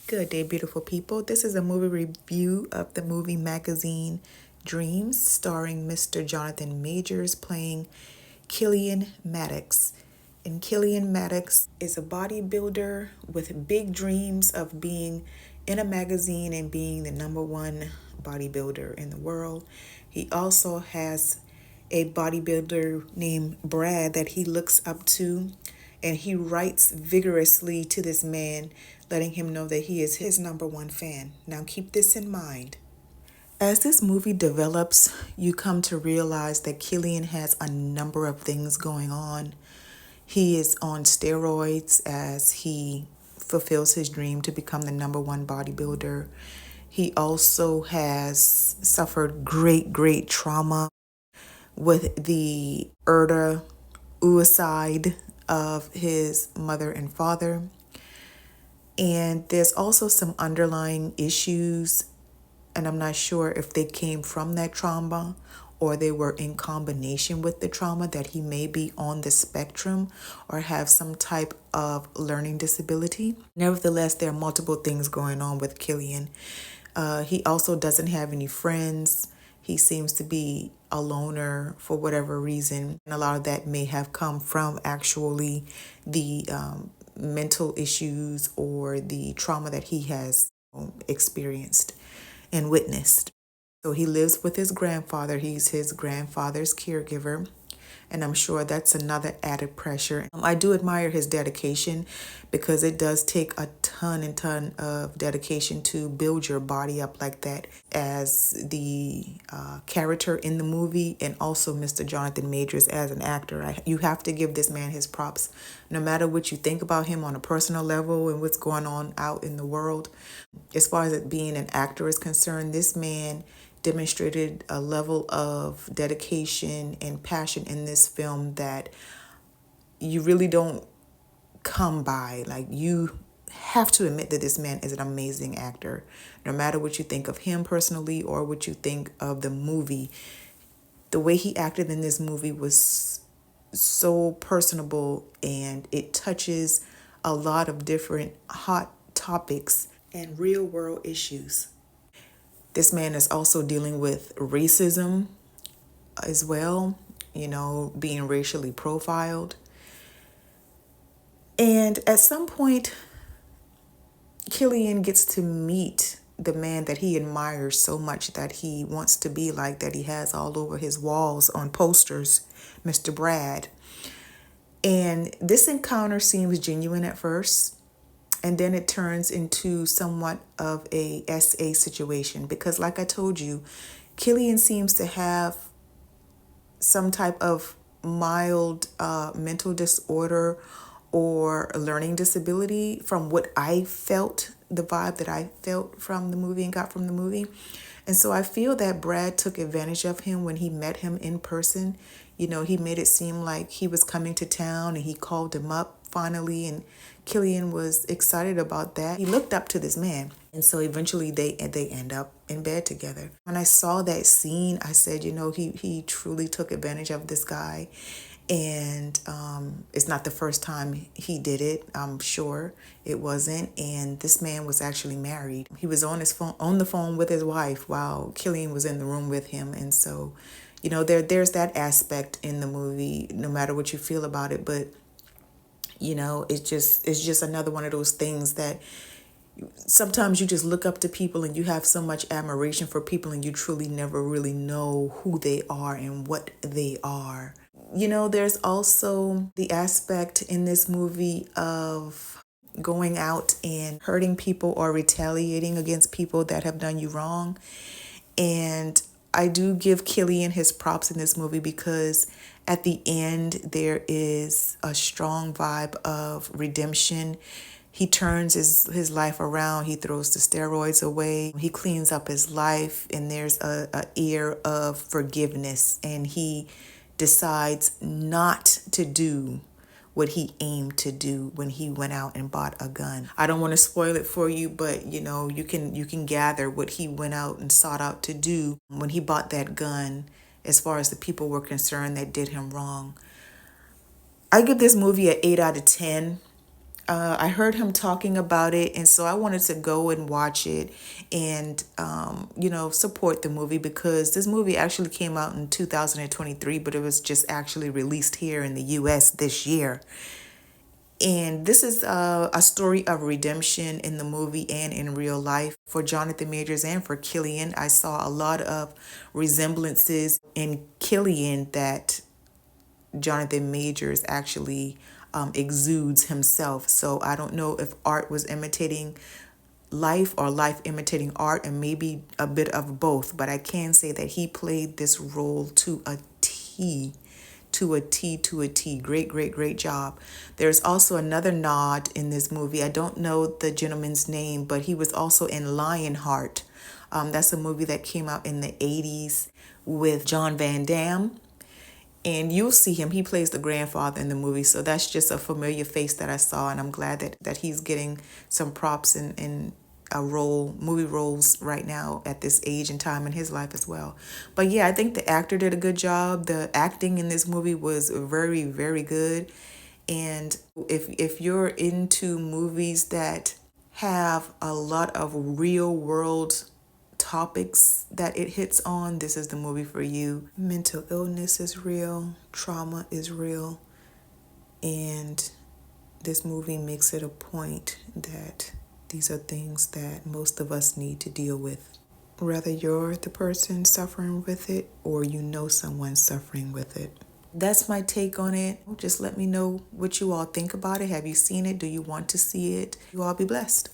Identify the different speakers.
Speaker 1: Good day, beautiful people. This is a movie review of the movie magazine Dreams, starring Mr. Jonathan Majors playing Killian Maddox. And Killian Maddox is a bodybuilder with big dreams of being in a magazine and being the number one bodybuilder in the world. He also has a bodybuilder named Brad that he looks up to, and he writes vigorously to this man, letting him know that he is his number one fan. Now, keep this in mind. As this movie develops, you come to realize that Killian has a number of things going on. He is on steroids as he fulfills his dream to become the number one bodybuilder. He also has suffered great trauma with the suicide of his mother and father. And there's also some underlying issues, and I'm not sure if they came from that trauma or they were in combination with the trauma, that he may be on the spectrum or have some type of learning disability. Nevertheless, there are multiple things going on with Killian. He also doesn't have any friends. He seems to be a loner for whatever reason. And a lot of that may have come from actually the mental issues or the trauma that he has experienced and witnessed. So he lives with his grandfather. He's his grandfather's caregiver. And I'm sure that's another added pressure. I do admire his dedication, because it does take a ton of dedication to build your body up like that, as the character in the movie, and also Mr. Jonathan Majors as an actor. You have to give this man his props. No matter what you think about him on a personal level and what's going on out in the world, as far as it being an actor is concerned, this man demonstrated a level of dedication and passion in this film that you really don't come by. Like, you have to admit that this man is an amazing actor. No matter what you think of him personally or what you think of the movie, the way he acted in this movie was so personable, and it touches a lot of different hot topics and real world issues. This man is also dealing with racism as well, being racially profiled. And at some point, Killian gets to meet the man that he admires so much, that he wants to be like, that he has all over his walls on posters, Mr. Brad. And this encounter seems genuine at first, and then it turns into somewhat of a SA situation, because like I told you, Killian seems to have some type of mild mental disorder or learning disability, from what I felt, the vibe that I felt from the movie and got from the movie. And so I feel that Brad took advantage of him when he met him in person. He made it seem like he was coming to town, and he called him up finally, and Killian was excited about that. He looked up to this man, and so eventually they end up in bed together. When I saw that scene, I said, he truly took advantage of this guy. And it's not the first time he did it. I'm sure it wasn't. And this man was actually married. He was on the phone with his wife while Killian was in the room with him. And so, there's that aspect in the movie, no matter what you feel about it. But it's just another one of those things that sometimes you just look up to people and you have so much admiration for people, and you truly never really know who they are and what they are. There's also the aspect in this movie of going out and hurting people or retaliating against people that have done you wrong. And I do give Killian his props in this movie, because at the end there is a strong vibe of redemption. He turns his life around. He throws the steroids away. He cleans up his life, and there's a air of forgiveness, and he decides not to do what he aimed to do when he went out and bought a gun. I don't want to spoil it for you, but you can gather what he went out and sought out to do when he bought that gun, as far as the people were concerned that did him wrong. I give this movie an 8 out of 10. I heard him talking about it, and so I wanted to go and watch it and, support the movie, because this movie actually came out in 2023, but it was just actually released here in the US this year. And this is a story of redemption in the movie and in real life for Jonathan Majors and for Killian. I saw a lot of resemblances in Killian that Jonathan Majors actually exudes himself. So I don't know if art was imitating life or life imitating art, and maybe a bit of both. But I can say that he played this role to a T, to a T, to a T. Great, great, great job. There's also another nod in this movie. I don't know the gentleman's name, but he was also in Lionheart. That's a movie that came out in the 80s with John Van Damme. And you'll see him. He plays the grandfather in the movie. So that's just a familiar face that I saw. And I'm glad that he's getting some props in movie roles right now at this age and time in his life as well. But yeah, I think the actor did a good job. The acting in this movie was very, very good. And if you're into movies that have a lot of real world topics that it hits on, this is the movie for you. Mental illness is real, trauma is real, and this movie makes it a point that these are things that most of us need to deal with. Whether you're the person suffering with it or you know someone suffering with it. That's my take on it. Just let me know what you all think about it. Have you seen it? Do you want to see it? You all be blessed.